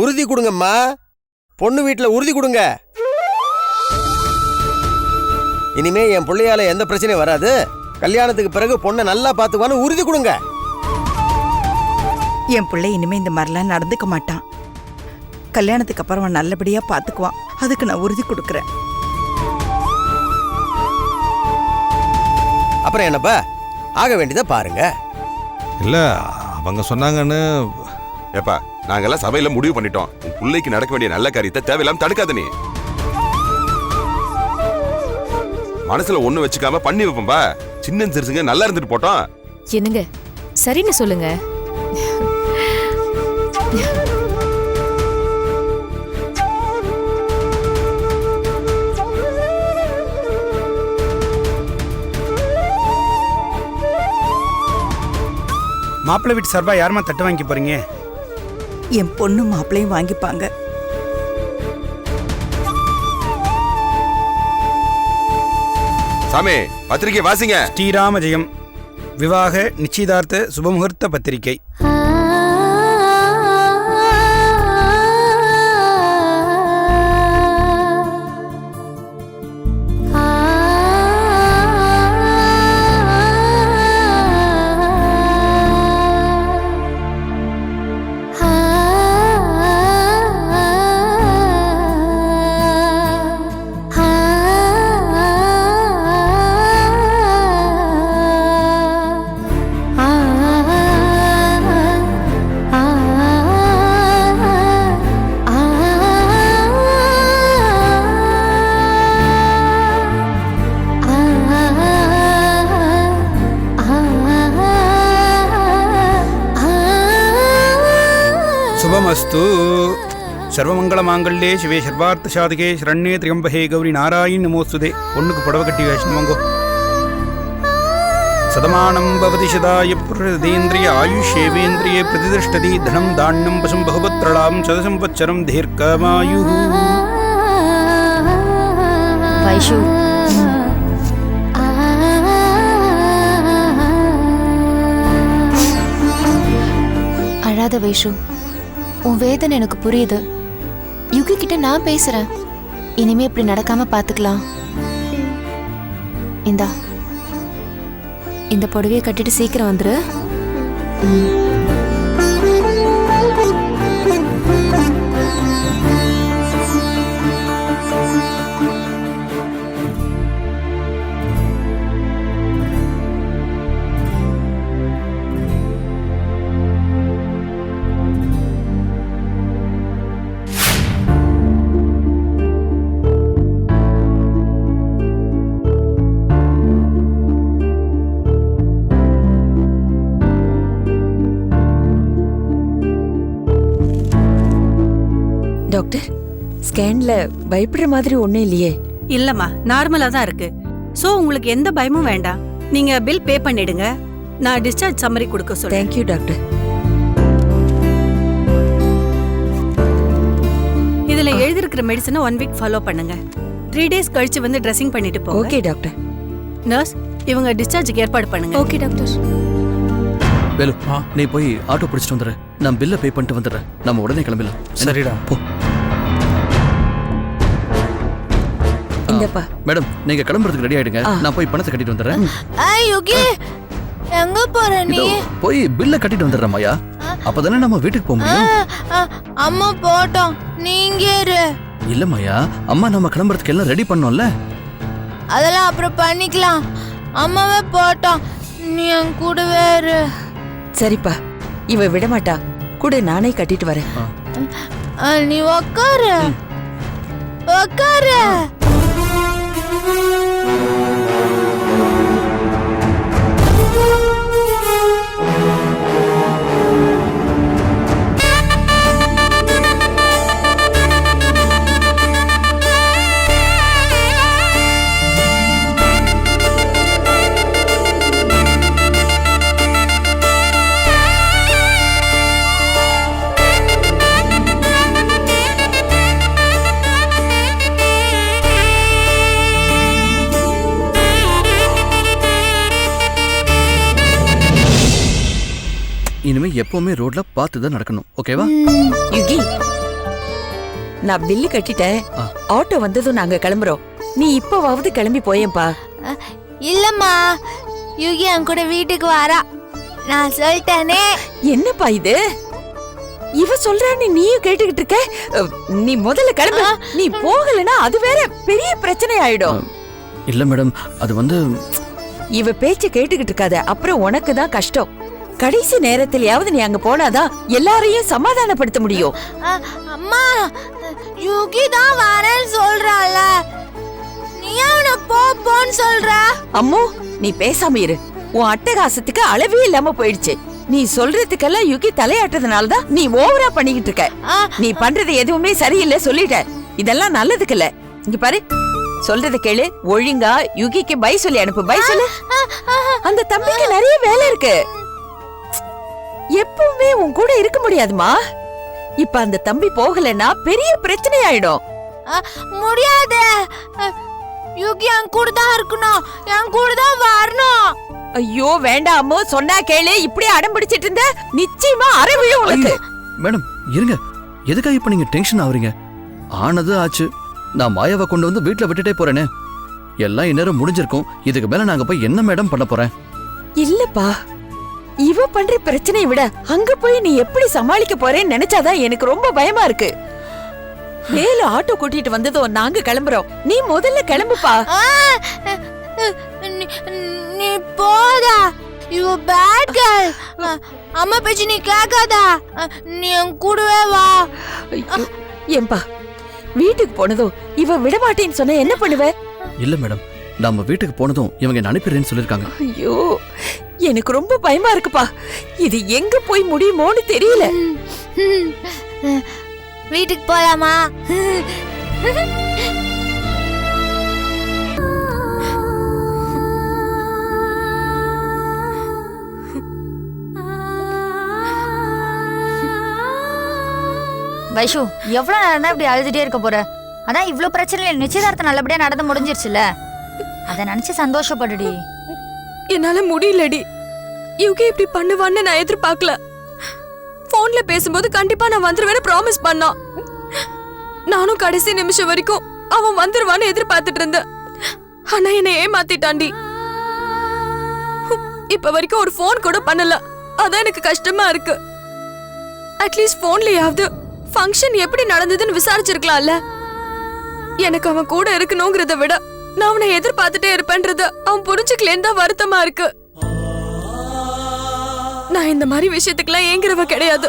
உறுதி கொடுங்கம்மா. பொண்ணு வீட்டுல உறுதி கொடுங்க. இனிமே என் பிள்ளையால எந்த பிரச்சனையும் வராது. கல்யாணத்துக்கு பிறகு பொண்ணை நல்லா பாத்துக்குவான்னு உறுதி கொடுங்க. என் பிள்ளை இனிமே இந்த மாதிரிலாம் நடந்துக்க மாட்டான். கல்யாணத்துக்கு அப்புறம் அவன் நல்லபடியா பாத்துக்குவான். அதுக்கு நான் உறுதி கொடுக்கறேன். அப்புறம் என்னப்பா, ஆக வேண்டியதை பாருங்க. இல்ல அவங்க சொன்னாங்கன்னு. ஏப்பா, நாங்கெல்லாம் சபையில முடிவு பண்ணிட்டோம். உன் பிள்ளைக்கு நடக்க வேண்டிய நல்ல காரியத்தை தேவையில்லாம தடுக்காத. நீ மனசுல ஒண்ணு வச்சுக்காம பண்ணி வைப்போம்பா. சின்ன சிறுசுங்க நல்லா இருந்துட்டு போட்டோம். என்னங்க சரின்னு சொல்லுங்க. மாப்பிள்ளை வீட்டு சார்பா யாருமா தட்டு வாங்கி போறீங்க? என் பொண்ணு மாப்பிள்ளையும் வாங்கிப்பாங்க. சாமி, பத்திரிகை வாசிங்க. ஸ்ரீராம ஜெயம் விவாக நிச்சயதார்த்த சுபமுகூர்த்த பத்திரிகை. சுபமஸ்து. சர்வமங்கள மாங்கல்யே சிவே சர்வார்த்த சாதகே சரண்யே திரியம்பகே கௌரி நாராயண் நமோஸ்துதே. பொண்ணுக்கு புடவை கட்டி வேஷம் வாங்கோ. சதமானம் பவதி சதாய பிரதேந்திரிய ஆயுஷேவேந்திரியே பிரதிதிஷ்டதி தனம் தானியம் பசும் பகுபத்ரளாம் சதசம்பத்சரம் தீர்க்கமாயு. வைஷு, அழாத வைஷு. உன் வேதனை எனக்கு புரியுது. யுகி கிட்ட நான் பேசுறேன். இனிமே இப்படி நடக்காம பாத்துக்கலாம். இந்த புடவையை கட்டிட்டு சீக்கிரம் வந்துரு. டாக்டர், ஸ்கேன்ல பயப்படுற மாதிரி ஒண்ணும் இல்லையே? இல்லம்மா, நார்மலா தான் இருக்கு. சோ உங்களுக்கு எந்த பயமும் வேண்டாம். நீங்க பில் பே பண்ணிடுங்க. நான் டிஸ்சார்ஜ் சம்மரி கொடுக்க சொல்றேன். Thank you doctor. இதுல எழுதிருக்கிற மெடிசனை 1 வீக் ஃபாலோ பண்ணுங்க. 3 டேஸ் கழிச்சு வந்து ட்ரெஸ்ஸிங் பண்ணிட்டு போங்க. Okay doctor. நர்ஸ், இவங்க டிஸ்சார்ஜுக்கு ஏற்பாடு பண்ணுங்க. Okay doctor. வேலு, நீ போய் ஆட்டோ பிடிச்சிட்டு வந்துடுற. நான் பில்லை பே பண்ணிட்டு வந்துடுறேன். நம்ம உடனே கிளம்பலாம். சரிடா, போ. இந்தப்பா. மேடம், நீங்க கிளம்புறதுக்கு ரெடி ஆயிடுங்க. நான் போய் பணத்தை கட்டிட்டு வந்துடுறேன். யுகி, எங்க போற நீ? போய் பில்லை கட்டிட்டு வந்துடுறேன் மாயா. அப்பதானே நம்ம வீட்டுக்கு போக முடியும். அம்மா போட்டோம், நீங்க இரு. இல்ல மாயா, அம்மா நம்ம கிளம்புறதுக்கு எல்லாம் ரெடி பண்ணோம்ல. அதெல்லாம் அப்புறம் பண்ணிக்கலாம். அம்மாவே போட்டோம், நீ என் கூடவே இரு. சரிப்பா, இவ விட மாட்டா. கூட நானே கட்டிட்டு வரேன். நீ உக்காரு, உக்காரு. இனிமே எப்பவுமே ரோட்ல பார்த்து தான் நடக்கணும், ஓகேவா? யுகி, நான் பில்லு கட்டிட்டேன். ஆ. ஆட்டோ வந்ததும் நாங்க கிளம்புறோம். நீ இப்பவாவது கிளம்பி போயேன்பா. இல்லம்மா, யுகி என் கூட வீட்டுக்கு வரா. நான் சொல்லிட்டேனே. என்னப்பா இது? இவ சொல்றான்னு நீயும் கேட்டுக்கிட்டு இருக்க. நீ முதல்ல கிளம்பு. நீ போகலனா அது வேற பெரிய பிரச்சனை ஆயிடும். இல்ல மேடம், அது வந்து இவ பேச்ச கேட்டுக்கிட்டு இருக்காத, அப்புறம் உனக்கு தான் கஷ்டம். கடைசி நேரத்திலயாவது நீ அங்க போனாதான் எல்லாரையும் சமாதானப்படுத்த முடியும். அம்மா, யுகி தான் வரேன்னு சொல்றால, நீ அவனை போன்னு சொல்ற. அம்மோ, நீ பேசாம இரு. உன் அட்டகாசத்துக்கு அளவே இல்லாம போயிடுச்சு. நீ சொல்றதுக்கெல்லாம் யுகி தலையாட்டுறதுனாலதான் நீ ஓவரா பண்ணிக்கிட்டு இருக்க. நீ பண்றது எதுவுமே சரியில்லை சொல்லிட்ட. இதெல்லாம் நல்லதுக்கு இல்ல. இங்க பாரு, சொல்றத கேளு. ஒழுங்கா யுகிக்கு பை சொல்லி அனுப்பு. பை சொல்லு. அந்த தம்பிக்கு நிறைய வேலை இருக்கு. எப்பவுமே உன் கூட இருக்க முடியாதுமா. இப்ப அந்த தம்பி போகலன்னா பெரிய பிரச்சனை ஆயிடும். முடியாது, யுகி என் கூட தான் இருக்கணும், என் கூட தான் வரணும். ஐயோ வேண்டாம் அம்மோ, சொன்னா கேளு. இப்படியே அடம் பிடிச்சிட்டு இருந்த நிச்சயமா அறவையும் உனக்கு. மேடம் இருங்க, எதுக்காக இப்ப நீங்க டென்ஷன் ஆகுறீங்க? ஆனது ஆச்சு. நான் மாயாவை கொண்டு வந்து வீட்டுல விட்டுட்டே போறேனே. எல்லாம் இந்நேரம் முடிஞ்சிருக்கும். இதுக்கு மேல நாங்க போய் என்ன மேடம் பண்ண போறேன்? இல்லப்பா, இவ பண்ற பிரச்சனையை விட அங்க போய் நீ எப்படி சமாளிக்க போறேன்னு நினைச்சாதான் எனக்கு ரொம்ப பயமா இருக்கு. மேல ஆட்டோ கூட்டிட்டு வந்ததும் நாங்க கிளம்புறோம். நீ முதல்ல கிளம்புப்பா. நீ போதா, யூ பேட் கேர்ள். அம்மா பேச்சு நீ கேட்காதா, நீ என் கூடவே வா. ஏன்பா, வீட்டுக்கு போனதும் இவ விடமாட்டேன்னு சொன்ன என்ன பண்ணுவ? இல்ல மேடம், நம்ம வீட்டுக்கு போனதும் இவங்க என்ன அனுப்பிடுறேன்னு சொல்லிருக்காங்க. ஐயோ, எனக்கு ரொம்ப பயமா இருக்குப்பா. இது எங்க போய் முடியுமோன்னு தெரியல. வீட்டுக்கு போலாமா? வைஷு, எவ்வளவு நேரம் தான் இப்படி அழுதுட்டே இருக்க போற? அதான் இவ்ளோ பிரச்சனை நிச்சயதார்த்தம் நல்லபடியா நடந்து முடிஞ்சிருச்சுல, அத நினைச்சு சந்தோஷப்படுடி. என்னால முடியலடி. யுகி இப்படி பண்ணுவான்னு நான் எதிர்பார்க்கல. போன்ல பேசும்போது கண்டிப்பா நான் வந்துருவேன்னு ப்ராமிஸ் பண்ணான். நானும் கடைசி நிமிஷம் வரைக்கும் அவன் வந்துருவான்னு எதிர்பார்த்துட்டு இருந்தேன். ஆனா என்னை ஏமாத்திட்டாண்டி. இப்ப வரைக்கும் ஒரு போன் கூட பண்ணல. அதான் எனக்கு கஷ்டமா இருக்கு. அட்லீஸ்ட் போன்லயாவது ஃபங்க்ஷன் எப்படி நடந்ததுன்னு விசாரிச்சிருக்கலாம்ல. எனக்கு அவன் கூட இருக்கணுங்கிறத விட நான் அவனை எதிர்பார்த்துட்டே இருப்பேன்றத அவன் புரிஞ்சுக்கலேன்னு தான் வருத்தமா இருக்கு. நான் இந்த மாதிரி விஷயத்துக்கெல்லாம் ஏங்குறவ கிடையாது.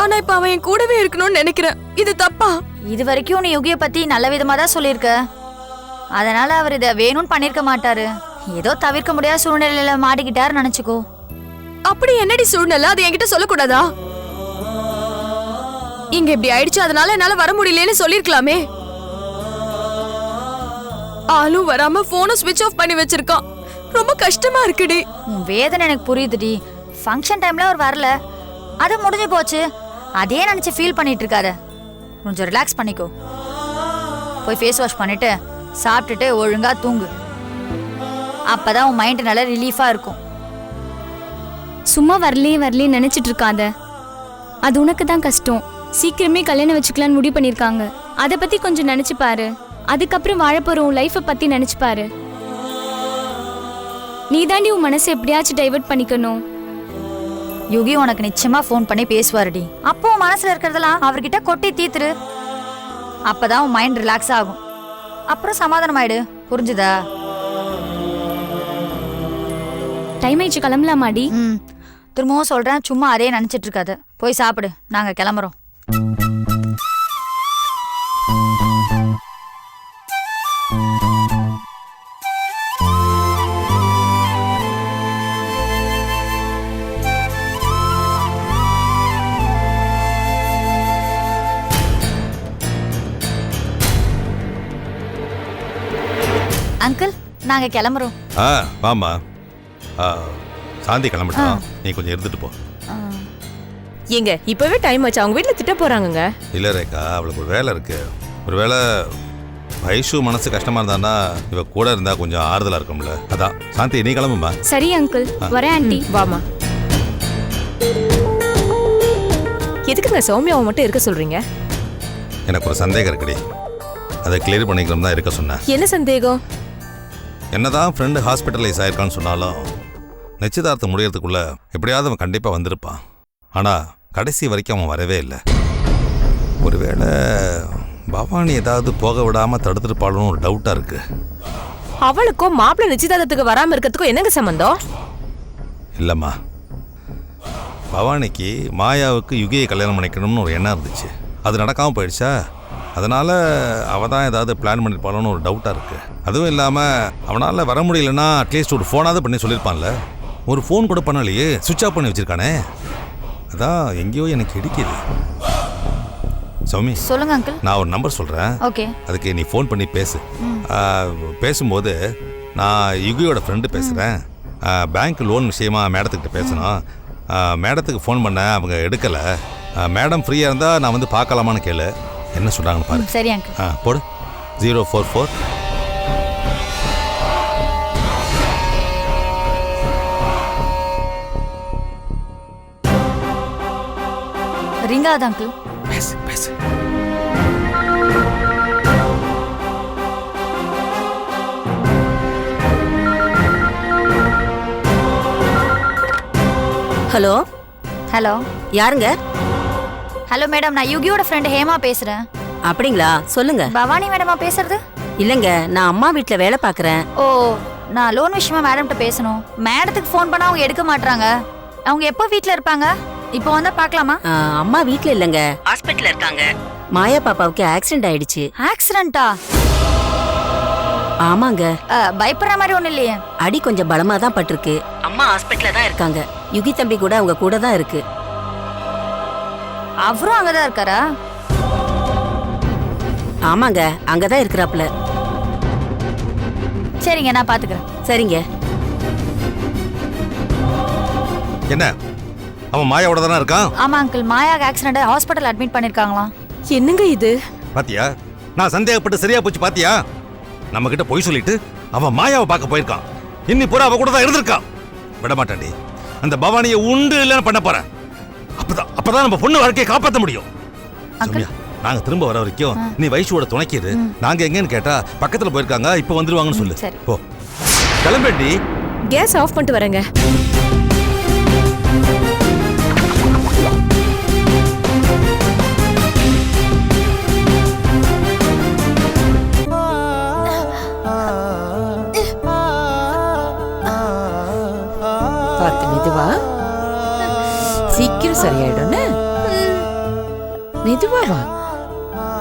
ஆனா இப்ப அவன் என் கூடவே இருக்கணும்னு நினைக்கிறேன். இது தப்பா? இது வரைக்கும் நீ யுகிய பத்தி நல்ல விதமா தான் சொல்லியிருக்க. அதனால அவர் இத வேணும்னு பண்ணிருக்க மாட்டாரு. ஏதோ தவிர்க்க முடியாத சூழ்நிலையில மாட்டிக்கிட்டாரு நினைச்சுக்கோ. அப்படி என்னடி சூழ்நிலை? அது என்கிட்ட சொல்லக்கூடாதா? இங்க இப்படி ஆயிடுச்சு, அதனால என்னால வர முடியலன்னு சொல்லிருக்கலாமே. ஆளும் வராம போனை ஸ்விட்ச் ஆஃப் பண்ணி வச்சிருக்கான். ரொம்ப கஷ்டமா இருக்குடி. உன் வேதனை எனக்கு புரியுதுடி. ஃபங்க்ஷன் டைம்ல அவர் வரல, அது முடிஞ்சு போச்சு. அதே நினைச்சு ஃபீல் பண்ணிட்டு இருக்காத. கொஞ்சம் ரிலாக்ஸ் பண்ணிக்கோ. போய் ஃபேஸ் வாஷ் பண்ணிட்டு சாப்பிட்டுட்டு ஒழுங்கா தூங்கு. அப்பதான் உன் மைண்ட் நல்லா ரிலீஃபா இருக்கும். சும்மா வரலே நினைச்சிட்டு இருக்காத. அது உனக்கு தான் கஷ்டம். சீக்கிரமே கல்யாணம் வச்சுக்கலான்னு முடிவு பண்ணிருக்காங்க. அதை பத்தி கொஞ்சம் நினைச்சு பாரு. அதுக்கப்புறம் வாழப்போற உன் லைஃபை பத்தி நினைச்சு பாரு. நீ தாண்டி உன் மனசை எப்படியாச்சும் டைவர்ட் பண்ணிக்கணும். யுகி உனக்கு நிச்சயமா ஃபோன் பண்ணி பேசுவாருடி. அப்போ உன் மனசுல இருக்கிறதெல்லாம் அவர்கிட்ட கொட்டி தீத்துரு. அப்பதான் உன் மைண்ட் ரிலாக்ஸ் ஆகும். அப்புறம் சமாதானம் ஆயிடு. புரிஞ்சுதா? டைம் ஆயிடுச்சு, கிளம்பலாமாடி? திரும்பவும் சொல்றேன், சும்மா அதே நினைச்சிட்டு இருக்காது. போய் சாப்பிடு, நாங்க கிளம்புறோம். அங்கிள், நாங்க கிளம்புறோம். வாமா. சாந்தி கிளம்பிட்டோம், நீ கொஞ்சம் இருந்துட்டு போ. எங்க இப்பவே டைம் ஆச்சு, அவங்க வீட்டுல திட்ட போறாங்க. இல்ல ரேகா, அவளுக்கு ஒரு வேலை இருக்கு. ஒரு வேளை வைஷு மனசு கஷ்டமா இருந்தான்னா இவ கூட இருந்தா கொஞ்சம் ஆறுதலா இருக்கும்ல. அதான் சாந்தி, நீ கிளம்புமா. சரி அங்கிள், வரேன் ஆண்டி. வாமா. எதுக்குங்க சௌமியாவை மட்டும் இருக்க சொல்றீங்க? எனக்கு ஒரு சந்தேகம் இருக்குடி, அதை கிளியர் பண்ணிக்கலாம் தான் இருக்க சொன்னேன். என்ன சந்தேகம்? என்னதான் ஃப்ரெண்டு ஹாஸ்பிட்டலைஸ் ஆயிருக்கான்னு சொன்னாலும் நிச்சயதார்த்தம் முடியறதுக்குள்ள எப்படியாவது அவன் கண்டிப்பாக வந்திருப்பான். ஆனால் கடைசி வரைக்கும் அவன் வரவே இல்லை. ஒருவேளை பவானி ஏதாவது போக விடாமல் தடுத்துருப்பாளுன்னு ஒரு டவுட்டாக இருக்கு. அவளுக்கும் மாப்பிள்ளை நிச்சயதார்த்தத்துக்கு வராமல் இருக்கிறதுக்கும் என்னங்க சம்பந்தம்? இல்லைம்மா, பவானிக்கு மாயாவுக்கு யுகியை கல்யாணம் பண்ணிக்கணும்னு ஒரு எண்ணம் இருந்துச்சு. அது நடக்காமல் போயிடுச்சா, அதனால் அவள் தான் ஏதாவது பிளான் பண்ணியிருப்பாளோன்னு ஒரு டவுட்டாக இருக்குது. அதுவும் இல்லாமல் அவனால் வர முடியலன்னா அட்லீஸ்ட் ஒரு ஃபோனாவது பண்ணி சொல்லியிருப்பான்ல. ஒரு ஃபோன் கூட பண்ணலையே, சுவிட்ச் ஆஃப் பண்ணி வச்சுருக்கானே. அதான் எங்கேயோ எனக்கு இடிக்குது. சௌமி, சொல்லுங்க அங்கிள். நான் ஒரு நம்பர் சொல்கிறேன், ஓகே. அதுக்கு நீ ஃபோன் பண்ணி பேசு. பேசும்போது நான் யுகியோட ஃப்ரெண்டு பேசுகிறேன், பேங்க் லோன் விஷயமா மேடத்துக்கிட்ட பேசணும். மேடத்துக்கு ஃபோன் பண்ண அவங்க எடுக்கலை. மேடம் ஃப்ரீயாக இருந்தால் நான் வந்து பார்க்கலாமான்னு கேளு. என்ன சொல்கிறாங்கன்னு பாரு. சரி அங்கிள். போடு 044 ரிங்காது அங்கிள். பேசு பேசு. ஹலோ ஹலோ, யாருங்க? ஹலோ மேடம், நான் யுகியோட ஃப்ரெண்ட் ஹேமா பேசுறேன். அப்படிங்களா, சொல்லுங்க. பவானி மேடமா பேசுறது? இல்லங்க, நான் அம்மா வீட்ல வேலை பாக்குறேன். ஓ, நான் லோன் விஷயமா மேடம்கிட்ட பேசணும். மேடத்துக்கு ஃபோன் பண்ணா அவங்க எடுக்க மாட்டாங்க. அவங்க எப்போ வீட்ல இருப்பாங்க? இப்போ வந்தா பார்க்கலாமா? அம்மா வீட்ல இல்லங்க, ஹாஸ்பிடல்ல இருக்காங்க. மாயா பாப்பாவுக்கு ஆக்சிடென்ட் ஆயிடுச்சு. ஆக்சிடென்ட்டா? ஆமாங்க. பயப்படுற மாதிரி ஒண்ணு இல்லையே. அடி கொஞ்சம் பலமா தான் பட்டிருக்கு. அம்மா ஹாஸ்பிடல்ல தான் இருக்காங்க. யுகி தம்பி கூட அவங்க கூட தான் இருக்கு. அவரும் அங்கதான் இருக்காரா? ஆமாங்க, அங்கதான் இருக்கிறாப்ல. சரிங்க, நான் பாத்துக்கிறேன். சரிங்க. என்ன, அவன் மாயாவோட தானே இருக்கான்? ஆமா அங்கிள், மாயாக்கு ஆக்சிடென்ட், ஹாஸ்பிடல் அட்மிட் பண்ணிருக்காங்களாம். என்னங்க இது? பாத்தியா, நான் சந்தேகப்பட்டு சரியா போச்சு. பாத்தியா, நம்ம கிட்ட பொய் சொல்லிட்டு அவன் மாயாவை பார்க்க போயிருக்கான். இன்னி பூரா அவ கூட தான் இருந்திருக்கான். விட மாட்டாண்டி, அந்த பவானியை உண்டு இல்லைன்னு பண்ண போறேன். அப்பதான் நம்ம பொண்ணு வாழ்க்கையை காப்பாற்ற முடியும். சௌமியா, நாங்க திரும்ப வர வரைக்கும் நீ வைஷுவோட துணைக்கிது. நாங்க எங்கன்னு கேட்டா பக்கத்துல போயிருக்காங்க, இப்ப வந்துருவாங்கன்னு சொல்லு. போ, கிளம்பேண்டி. கேஸ் ஆஃப் பண்ணிட்டு வரேங்க. பார்த்து மெதுவா, சீக்கிரம் சரியாயிடும். மெதுவா வா.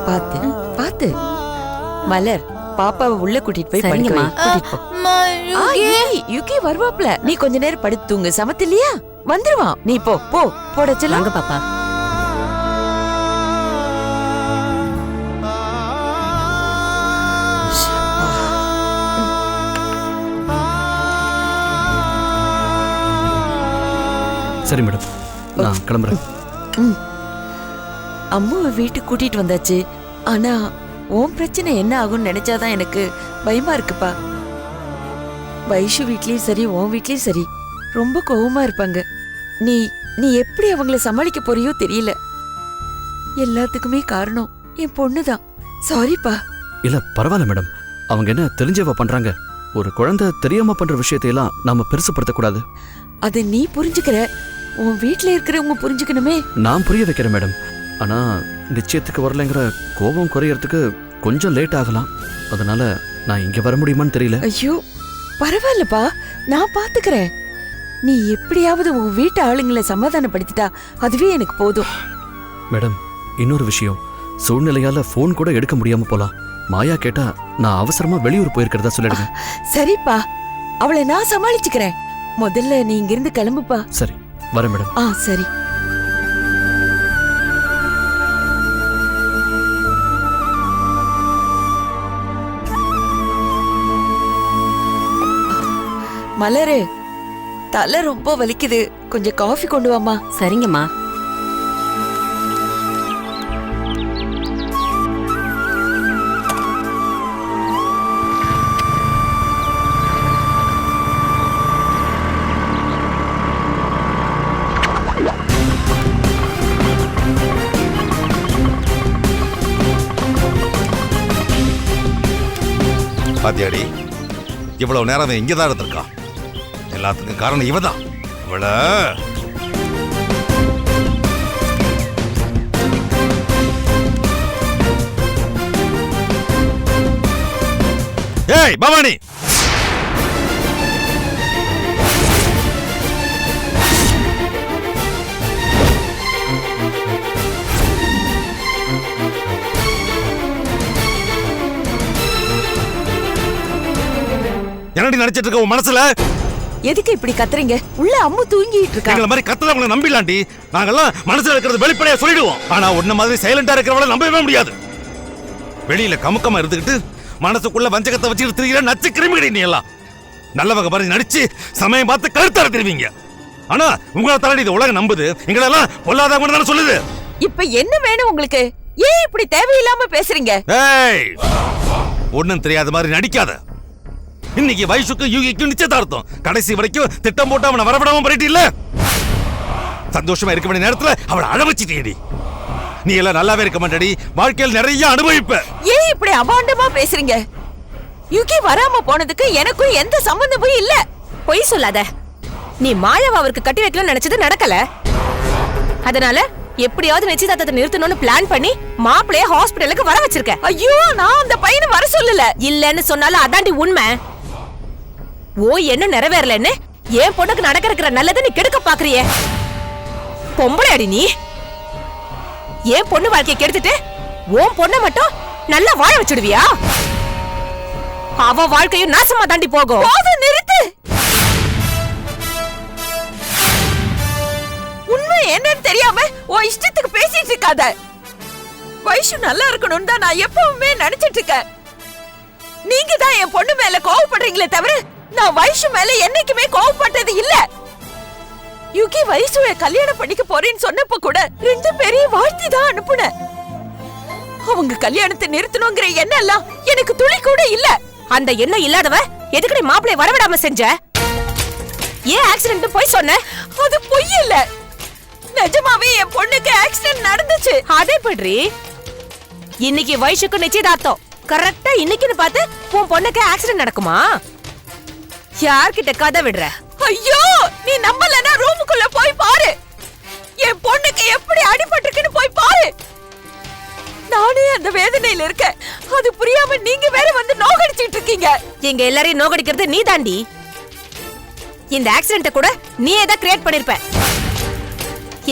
பார்த்து பார்த்து. மலர், பாப்பாவை உள்ள கூட்டிட்டு போய் படிக்க வை. கூட்டிட்டு போ. யுகி வருவாப்ல. நீ கொஞ்ச நேரம் படுத்து தூங்கு. சமத்தில்லையா? வந்துருவான். நீ போ போ போட சொல்லுங்க பாப்பா. சரி மேடம், நான் கிளம்புறேன். அம்மாவை வீட்டுக்கு கூட்டிட்டு வந்தாச்சு. ஆனா உன் பிரச்சனை என்ன ஆகும்னு நினைச்சாதான் எனக்கு பயமா இருக்குப்பா. வைஷு வீட்லயும் சரி, உன் வீட்லயும் சரி, ரொம்ப கோவமா இருப்பாங்க. நீ நீ எப்படி அவங்கள சமாளிக்க போறியோ தெரியல. எல்லாத்துக்குமே காரணம் என் பொண்ணுதான். சாரிப்பா. இல்ல பரவாயில்ல மேடம், அவங்க என்ன தெரிஞ்சவா பண்றாங்க. ஒரு குழந்தை தெரியாம பண்ற விஷயத்தையெல்லாம் நாம பெருசுப்படுத்த கூடாது. அதை நீ புரிஞ்சுக்கிற, உன் வீட்ல இருக்கிறவங்க புரிஞ்சுக்கணுமே. நான் புரிய வைக்கிறேன் மேடம். ஆனா நிச்சயத்துக்கு வரலைங்கிற கோபம் குறையறதுக்கு கொஞ்சம் லேட் ஆகலாம். அதனால நான் இங்க வர முடியுமான்னு தெரியல. ஐயோ பரவாயில்லப்பா, நான் பாத்துக்கிறேன். நீ எப்படியாவது உன் வீட்டு ஆளுங்களை சமாதானப்படுத்திட்டா அதுவே எனக்கு போதும். மேடம், இன்னொரு விஷயம், சூழ்நிலையால போன் கூட எடுக்க முடியாம போலாம். மாயா கேட்டா நான் அவசரமா வெளியூர் போயிருக்கிறதா சொல்லிடுங்க. சரிப்பா, அவளை நான் சமாளிச்சுக்கிறேன். முதல்ல நீ இங்கிருந்து கிளம்புப்பா. சரி, வரேன் மேடம். சரி. மலரு, தலை ரொம்ப வலிக்குது, கொஞ்சம் காஃபி கொண்டு வாமா. சரிங்கம்மா. பாத்தியாடி, இவ்வளவு நேரம் அவன் இங்கதான் இருந்திருக்கான். எல்லாத்துக்கும் காரணம் இவதான். இவள ஏய் பவானி, என்னடி நினைச்சிட்டு இருக்க உன் மனசுல? எதுக்கு இப்படி கத்துறீங்க? உள்ள அம்மு தூங்கிட்டு இருக்கா. எங்களை மாதிரி கத்தவங்களை நம்பிலாண்டி. நாங்கெல்லாம் மனசுல இருக்கிறது வெளிப்படையா சொல்லிடுவோம். ஆனா உன்ன மாதிரி சைலண்டா இருக்கிறவளை நம்பவே முடியாது. வெளியில கமுக்கமா இருந்துகிட்டு மனசுக்குள்ள வஞ்சகத்தை வச்சுட்டு திரிகிற நச்சு கிருமிகடி நீ எல்லாம். நல்லவங்க மாதிரி நடிச்சு சமயம் பார்த்து கழுத்தார திருவீங்க. ஆனா உங்களை தாண்டி இந்த உலகம் நம்புது. எங்களெல்லாம் பொல்லாதவங்க தானே சொல்லுது. இப்ப என்ன வேணும் உங்களுக்கு? ஏன் இப்படி தேவையில்லாம பேசுறீங்க? ஏய், ஒண்ணும் தெரியாத மாதிரி நடிக்காத. இன்னைக்கு வைஷுக்கு யூகிக்கு நிச்சயதார்த்தம். கடைசி வரைக்கும் திட்டம் போட்டு அவனை வரவிடாம பண்ணிட்டு இல்ல. சந்தோஷமா இருக்க வேண்டிய நேரத்துல அவளை அழ வச்சிட்டீடி. நீ எல்லாம் நல்லாவே இருக்க மாட்டடி. வாழ்க்கையில் நிறைய அனுபவிப்ப. ஏன் இப்படி அபாண்டமா பேசுறீங்க? யுகி வராம போனதுக்கு எனக்கும் எந்த சம்பந்தமும் இல்ல. பொய் சொல்லாத. நீ மாயாவை அவருக்கு கட்டி வைக்கணும்னு நினைச்சது நடக்கல. அதனால எப்படியாவது நிச்சயதார்த்தத்தை நிறுத்தணும்னு பிளான் பண்ணி மாப்பிளைய ஹாஸ்பிடலுக்கு வர வச்சிருக்க. ஐயோ, நான் அந்த பையனை வர சொல்லல. இல்லன்னு சொன்னாலும் அதாண்டி உண்மை. ஓ என்ன நிறைவேறலன்னு ஏன் பொண்ணுக்கு நடக்கிற நல்லது நீ கெடுக்க பாக்குறியே. பொம்பளை அடி நீ. ஏன் பொண்ணு வாழ்க்கையை கெடுத்துட்டு உன் பொண்ணை மட்டும் நல்லா வாழ வச்சுடுவியா? அவ வாழ்க்கையும் நாசமா தாண்டி போகும். நிறுத்து. உண்மை என்னன்னு தெரியாம உன் இஷ்டத்துக்கு பேசிட்டு இருக்காத. வைஷு நல்லா இருக்கணும்னு தான் நான் எப்பவுமே நினைச்சிட்டு இருக்கேன். நீங்க தான் என் பொண்ணு மேல கோவப்படுறீங்களே தவிர நான் வைஷு மேல என்னைக்குமே கோவப்பட்டது இல்ல. யுகி வைஷுவை கல்யாணம் பண்ணிக்க போறேன்னு சொன்னப்ப கூட 2 பேரையும் வாழ்த்தி தான் அனுப்புனேன். அவங்க கல்யாணத்தை நிறுத்தணுங்கிற எண்ணம் எல்லாம் எனக்கு துளி கூட இல்ல. அந்த எண்ணம் இல்லாதவ எதுக்கடி மாப்பிளைய வரவிடாம செஞ்ச? ஏன் ஆக்சிடென்ட் போய் சொன்ன? அது பொய் இல்ல. நிஜமாவே என் பொண்ணுக்கு ஆக்சிடென்ட் நடந்துச்சு. அதே பண்றி. இன்னைக்கு வைஷுக்கு நிச்சயதார்த்தம். கரெக்டா இன்னைக்குன்னு பார்த்து உன் பொண்ணுக்கு ஆக்சிடென்ட் நடக்குமா? யார்கிட்ட கதை விடுற? ஐயோ, நீ நம்பலனா ரூமுக்குள்ள போய் பாரு. என் பொண்ணுக்கு எப்படி அடிபட்டிருக்குன்னு போய் பாரு. நானே அந்த வேதனையில இருக்கேன். அது புரியாம நீங்க வேற வந்து நோகடிச்சிட்டு இருக்கீங்க. எங்க எல்லாரையும் நோகடிக்கிறது நீ தாண்டி. இந்த ஆக்சிடென்ட்ட கூட நீ ஏதா கிரியேட் பண்ணிருப்ப.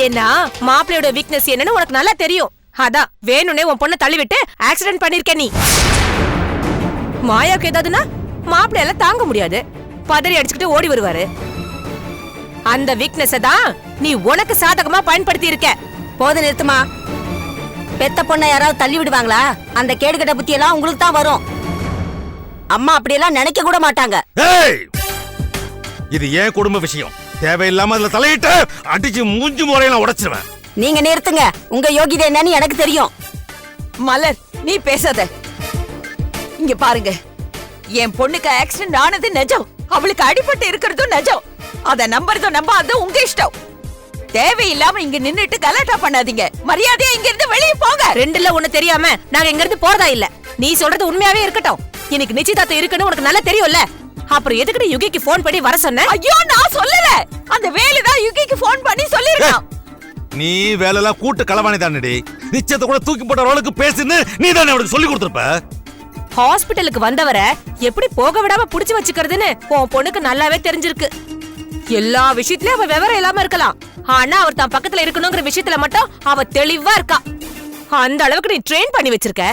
ஏன்னா மாப்பிளையோட வீக்னஸ் என்னன்னு உனக்கு நல்லா தெரியும். அதான் வேணும்னே உன் பொண்ணை தள்ளிவிட்டு ஆக்சிடென்ட் பண்ணிருக்க நீ. மாயாவுக்கு ஏதாவதுன்னா மாப்பிளையால தாங்க முடியாது. பதறி அடிச்சுக்கிட்டு ஓடி வருவாரு. அந்த வீக்னஸ் தான் நீ உனக்கு சாதகமா பயன்படுத்தி இருக்க. போது நிறுத்துமா. பெத்த பொண்ணை யாராவது தள்ளி விடுவாங்களா? அந்த கேடுகட்ட புத்தி எல்லாம் உங்களுக்கு தான் வரும். அம்மா அப்படியெல்லாம் நினைக்க கூட மாட்டாங்க. ஏய், இது ஏன் குடும்ப விஷயம். தேவையில்லாம அதுல தலையிட்டு அடிச்சு மூஞ்சி முறையெல்லாம் உடைச்சிருவேன். நீங்க நிறுத்துங்க. உங்க யோகிதை என்னன்னு எனக்கு தெரியும். மலர், நீ பேசாத. இங்க பாருங்க, என் பொண்ணுக்கு ஆக்சிடென்ட் ஆனது நிஜம். அவளுக்கு அடிபட்டு இருக்கிறதும் நிஜம். அத நம்புறதும் நம்பாததும் உங்க இஷ்டம். தேவையில்லாம இங்க நின்னுட்டு கலாட்டா பண்ணாதீங்க. மரியாதையா இங்க இருந்து வெளியே போங்க. ரெண்டுல ஒண்ணு தெரியாம நாங்க இங்க இருந்து போறதா இல்ல. நீ சொல்றது உண்மையாவே இருக்கட்டும். எனக்கு நிச்சயதார்த்தம் இருக்குன்னு உனக்கு நல்லா தெரியும்ல. அப்புறம் எதுக்கு யுகிக்கு போன் பண்ணி வர சொன்ன? ஐயோ, நான் சொல்லல. அந்த வேலைதான் யுகிக்கு போன் பண்ணி சொல்லிருக்கான். நீ வேலைலாம் கூட்டு களவாணி தானடி. நிச்சயத்தை கூட தூக்கி போட்ட ரோலுக்கு பேசுன்னு நீ தானே அவனுக்கு சொல்லி கொடுத்திருப்ப. ஹாஸ்பிடலுக்கு வந்தவரை எப்படி போக விடாம புடிச்சு வச்சுக்கிறதுன்னு உன் பொண்ணுக்கு நல்லாவே தெரிஞ்சிருக்கு. எல்லா விஷயத்திலயும் அவ விவரம் இல்லாம இருக்கலாம். ஆனா அவர் தான் பக்கத்துல இருக்கணுங்கிற விஷயத்துல மட்டும் அவ தெளிவா இருக்கா. அந்த அளவுக்கு நீ ட்ரெயின் பண்ணி வச்சிருக்க.